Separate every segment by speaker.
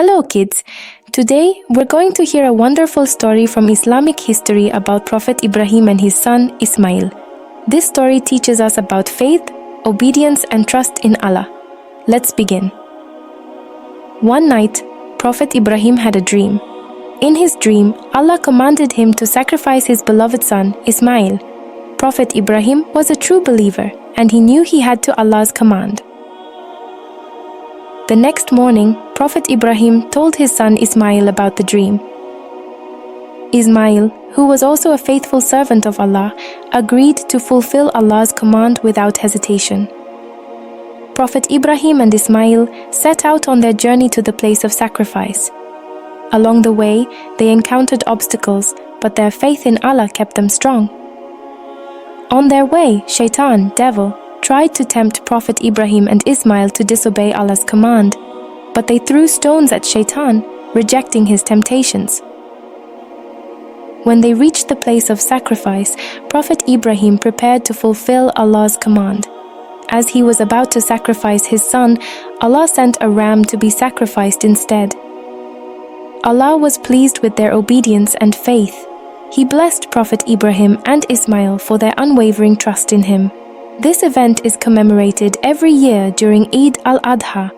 Speaker 1: Hello kids! Today we're going to hear a wonderful story from Islamic history about Prophet Ibrahim and his son Ismail. This story teaches us about faith, obedience and trust in Allah. Let's begin. One night, Prophet Ibrahim had a dream. In his dream, Allah commanded him to sacrifice his beloved son Ismail. Prophet Ibrahim was a true believer and he knew he had to Allah's command. The next morning, Prophet Ibrahim told his son Ismail about the dream. Ismail, who was also a faithful servant of Allah, agreed to fulfill Allah's command without hesitation. Prophet Ibrahim and Ismail set out on their journey to the place of sacrifice. Along the way, they encountered obstacles, but their faith in Allah kept them strong. On their way, Shaitan, devil, tried to tempt Prophet Ibrahim and Ismail to disobey Allah's command, but they threw stones at Shaitan, rejecting his temptations. When they reached the place of sacrifice, Prophet Ibrahim prepared to fulfill Allah's command. As he was about to sacrifice his son, Allah sent a ram to be sacrificed instead. Allah was pleased with their obedience and faith. He blessed Prophet Ibrahim and Ismail for their unwavering trust in him. This event is commemorated every year during Eid al-Adha.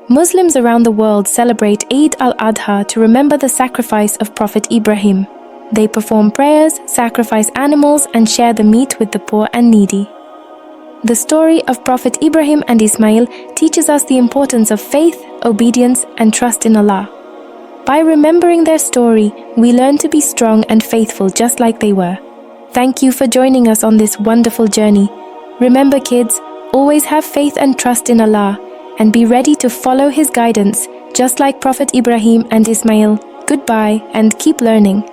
Speaker 1: Muslims around the world celebrate Eid al-Adha to remember the sacrifice of Prophet Ibrahim. They perform prayers, sacrifice animals, and share the meat with the poor and needy. The story of Prophet Ibrahim and Ismail teaches us the importance of faith, obedience, and trust in Allah. By remembering their story, we learn to be strong and faithful just like they were. Thank you for joining us on this wonderful journey. Remember kids, always have faith and trust in Allah and be ready to follow His guidance just like Prophet Ibrahim and Ismail. Goodbye and keep learning.